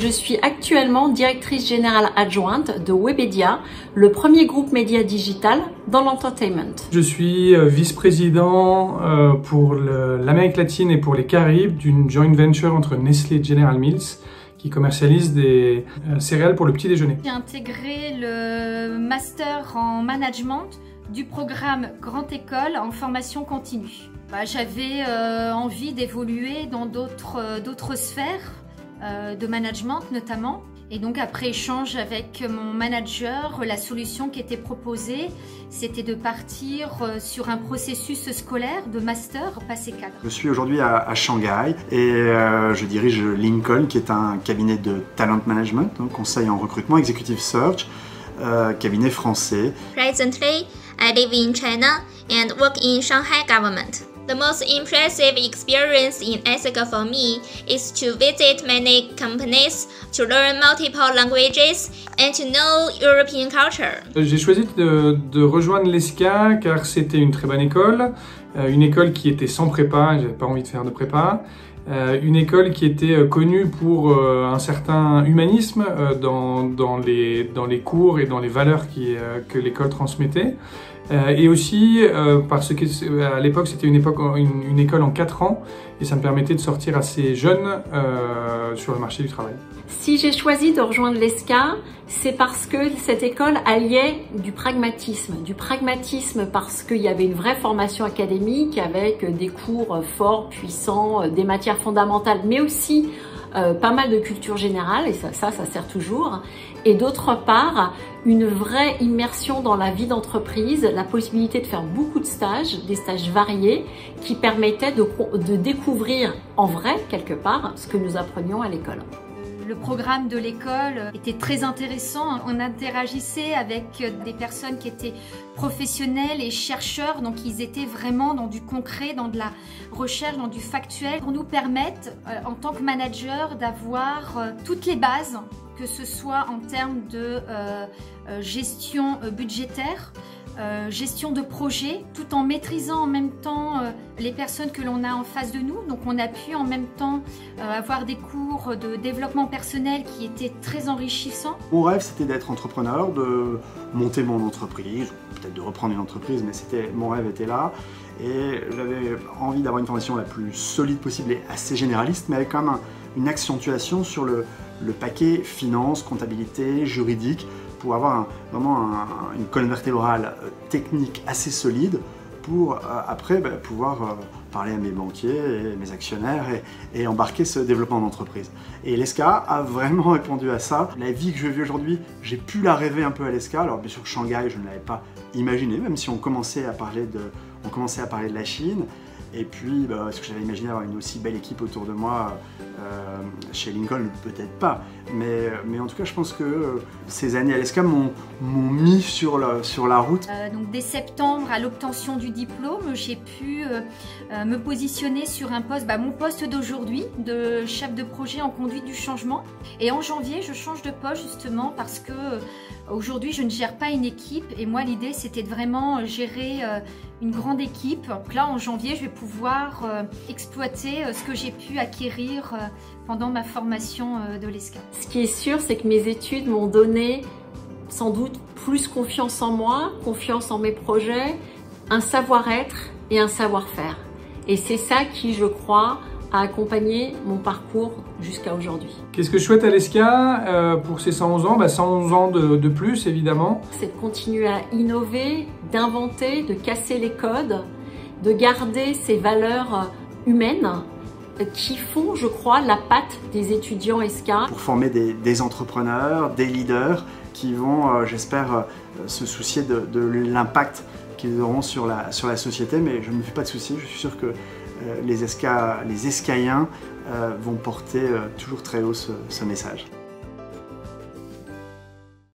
Je suis actuellement directrice générale adjointe de Webedia, le premier groupe média digital dans l'entertainment. Je suis vice-président pour l'Amérique latine et pour les Caraïbes d'une joint venture entre Nestlé et General Mills qui commercialise des céréales pour le petit déjeuner. J'ai intégré le master en management du programme Grande École en formation continue. J'avais envie d'évoluer dans d'autres sphères de management notamment. Et donc après échange avec mon manager, la solution qui était proposée, c'était de partir sur un processus scolaire de master passé cadre. Je suis aujourd'hui à Shanghai et je dirige Lincoln, qui est un cabinet de talent management, donc conseil en recrutement, executive search, cabinet français. Presently, I live in China and work in Shanghai government. The most impressive experience in ASECA for me is to visit many companies, to learn multiple languages and to know European culture. J'ai choisi de rejoindre l'ESCA car c'était une très bonne école, une école qui était sans prépa, j'avais pas envie de faire de prépa, une école qui était connue pour un certain humanisme dans les cours et dans les valeurs que l'école transmettait. Et aussi parce que à l'époque c'était une école en 4 ans et ça me permettait de sortir assez jeune sur le marché du travail. Si j'ai choisi de rejoindre l'ESCA, c'est parce que cette école alliait du pragmatisme parce qu'il y avait une vraie formation académique avec des cours forts, puissants, des matières fondamentales, mais aussi pas mal de culture générale, et ça sert toujours. Et d'autre part, une vraie immersion dans la vie d'entreprise, la possibilité de faire beaucoup de stages, des stages variés, qui permettaient de découvrir en vrai, quelque part, ce que nous apprenions à l'école. Le programme de l'école était très intéressant. On interagissait avec des personnes qui étaient professionnels et chercheurs, donc ils étaient vraiment dans du concret, dans de la recherche, dans du factuel, pour nous permettre, en tant que manager, d'avoir toutes les bases, que ce soit en termes de gestion budgétaire, gestion de projet, tout en maîtrisant en même temps les personnes que l'on a en face de nous. Donc on a pu en même temps avoir des cours de développement personnel qui étaient très enrichissants. Mon rêve, c'était d'être entrepreneur, de monter mon entreprise, peut-être de reprendre une entreprise, mais mon rêve était là. Et j'avais envie d'avoir une formation la plus solide possible et assez généraliste, mais avec quand même une accentuation sur le paquet finance, comptabilité, juridique, pour avoir vraiment une colonne vertébrale technique assez solide pour après pouvoir parler à mes banquiers et mes actionnaires et embarquer ce développement d'entreprise. Et l'ESCA a vraiment répondu à ça. La vie que je vis aujourd'hui, j'ai pu la rêver un peu à l'ESCA. Alors bien sûr Shanghai, je ne l'avais pas imaginé, même si on commençait à parler de la Chine. Et puis, est-ce que j'avais imaginé avoir une aussi belle équipe autour de moi chez Lincoln? Peut-être pas. Mais en tout cas, je pense que ces années à l'ESCA m'ont mis sur la route. Donc dès septembre, à l'obtention du diplôme, j'ai pu me positionner sur un poste, mon poste d'aujourd'hui, de chef de projet en conduite du changement. Et en janvier, je change de poste justement parce que aujourd'hui, je ne gère pas une équipe. Et moi, l'idée, c'était de vraiment gérer une grande équipe. Donc là, en janvier, je vais pouvoir exploiter ce que j'ai pu acquérir pendant ma formation de l'ESCA. Ce qui est sûr, c'est que mes études m'ont donné sans doute plus confiance en moi, confiance en mes projets, un savoir-être et un savoir-faire. Et c'est ça qui, je crois, a accompagné mon parcours jusqu'à aujourd'hui. Qu'est-ce que je souhaite à l'ESCA pour ces 111 ans? 111 ans de plus, évidemment. C'est de continuer à innover, d'inventer, de casser les codes, de garder ces valeurs humaines qui font, je crois, la patte des étudiants ESCA. Pour former des entrepreneurs, des leaders qui vont, j'espère, se soucier de l'impact qu'ils auront sur la société. Mais je ne me fais pas de soucis, je suis sûr que les Escaïens vont porter toujours très haut ce message.